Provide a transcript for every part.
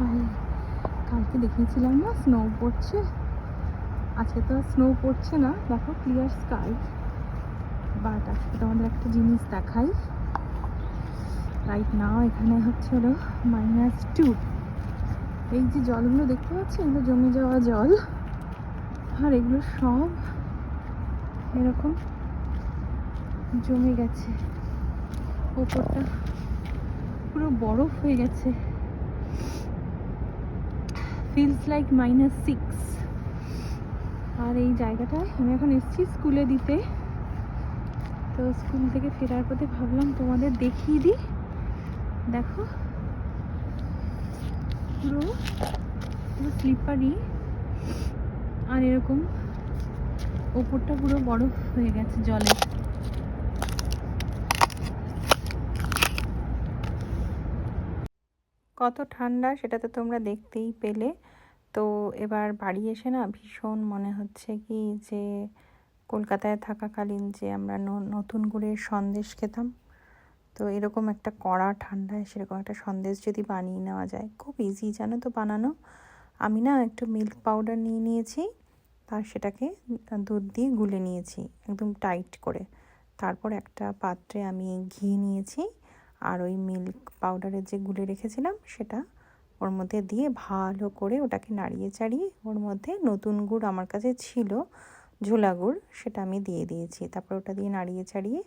আর কালকে দেখিয়েছিলাম না স্নো পড়ছে, আজকে তো স্নো পড়ছে না, দেখো ক্লিয়ার স্কাই। বাট আজকে তোমাদের একটা জিনিস দেখাই। রাইট নাও এখানে হচ্ছে হলো -2। এই যে জলগুলো দেখতে পাচ্ছি, এগুলো জমে যাওয়া জল, আর এগুলো সব এরকম জমে গেছে, ওপরটা পুরো বরফ হয়ে গেছে। Feels like -6। আর এই জায়গাটায় আমি এখন এসেছি স্কুলে দিতে, তো স্কুল থেকে ফেরার পথে ভাবলাম তোমাদের দেখিয়ে দিই। দেখো পুরো পুরো স্লিপারি, আর এরকম ওপরটা পুরো বরফ হয়ে গেছে জলে। কত ঠান্ডা সেটা তো তোমরা দেখতেই পেলে। তো এবার বাড়ি এসে না ভীষণ মনে হচ্ছে কি যে কলকাতায় থাকাকালীন যে আমরা নতুন গুড়ের সন্দেশ খেতাম, তো এরকম একটা কড়া ঠান্ডায় সেরকম একটা সন্দেশ যদি বানিয়ে নেওয়া যায়, খুব ইজি জানো তো বানানো। আমি না একটু মিল্ক পাউডার নিয়ে নিয়েছি, তার সেটাকে দুধ দিয়ে গুলে নিয়েছি একদম টাইট করে। তারপর একটা পাত্রে আমি ঘি নিয়েছি, আর ওই মিল্ক পাউডারের যে গুলে রেখেছিলাম সেটা ওর মধ্যে দিয়ে ভালো করে ওটাকে নাড়িয়ে চাড়িয়ে, ওর মধ্যে নতুন গুড় আমার কাছে ছিল ঝোলা গুড়, সেটা আমি দিয়ে দিয়েছি। তারপর ওটা দিয়ে নাড়িয়ে চাড়িয়ে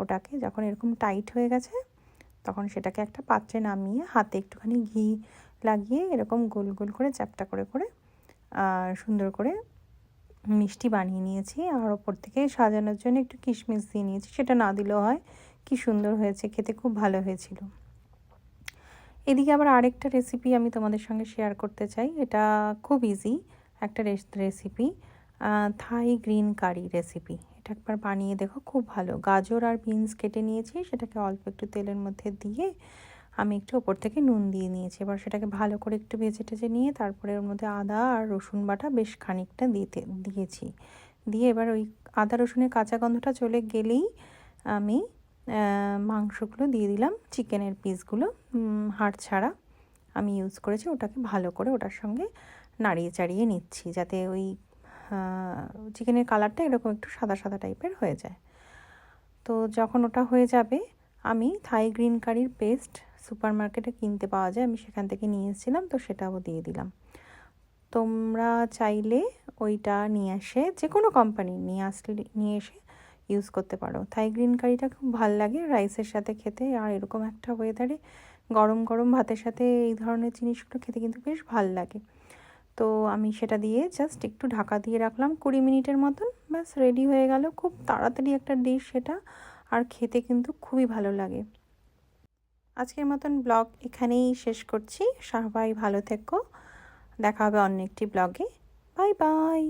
ওটাকে যখন এরকম টাইট হয়ে গেছে, তখন সেটাকে একটা পাত্রে নামিয়ে হাতে একটুখানি ঘি লাগিয়ে এরকম গোল গোল করে চ্যাপ্টা করে করে সুন্দর করে মিষ্টি বানিয়ে নিয়েছি। আর ওপর থেকে সাজানোর জন্য একটু কিশমিশ দিয়ে নিয়েছি, সেটা না দিলেও হয়। কি সুন্দর হয়েছে, খেতে খুব ভালো হয়েছিল। এদিকে আবার আরেকটা রেসিপি আমি তোমাদের সঙ্গে শেয়ার করতে চাই। এটা খুব ইজি একটা রেসিপি, থাই গ্রিন কারি রেসিপি। এটা একবার বানিয়ে দেখো, খুব ভালো। গাজর আর বিনস কেটে নিয়েছি, সেটাকে অল্প একটু তেলের মধ্যে দিয়ে আমি একটু ওপর থেকে নুন দিয়ে নিয়েছি। এবার সেটাকে ভালো করে একটু ভেজে টেজে নিয়ে তারপরে ওর মধ্যে আদা আর রসুন বাটা বেশ খানিকটা দিয়েছি। দিয়ে এবার ওই আদা রসুনের কাঁচা গন্ধটা চলে গেলেই আমি মাংসগুলো দিয়ে দিলাম, চিকেনের পিসগুলো হাড় ছাড়া আমি ইউজ করেছি। ওটাকে ভালো করে ওটার সঙ্গে নাড়িয়ে চাড়িয়ে নিচ্ছি, যাতে ওই চিকেনের কালারটা এরকম একটু সাদা সাদা টাইপের হয়ে যায়। তো যখন ওটা হয়ে যাবে, আমি থাই গ্রিন কারির পেস্ট সুপার মার্কেটে কিনতে পাওয়া যায়, আমি সেখান থেকে নিয়ে এসেছিলাম, তো সেটাও দিয়ে দিলাম। তোমরা চাইলে ওইটা নিয়ে এসে, যে কোনো কোম্পানি নিয়ে এসে ইউজ করতে পারো। থাই গ্রিন কারিটা খুব ভাল লাগে রাইসের সাথে খেতে, আর এরকম একটা ওয়েদারে গরম গরম ভাতের সাথে এই ধরনের জিনিসগুলো খেতে কিন্তু বেশ ভাল লাগে। তো আমি সেটা দিয়ে জাস্ট একটু ঢাকা দিয়ে রাখলাম 20 মিনিটের মতন, ব্যাস রেডি হয়ে গেল। খুব তাড়াতাড়ি একটা ডিশ সেটা, আর খেতে কিন্তু খুবই ভালো লাগে। আজকের মতন ব্লগ এখানেই শেষ করছি। সবাই ভালো থেকো, দেখা হবে অন্য একটি ব্লগে। Bye bye.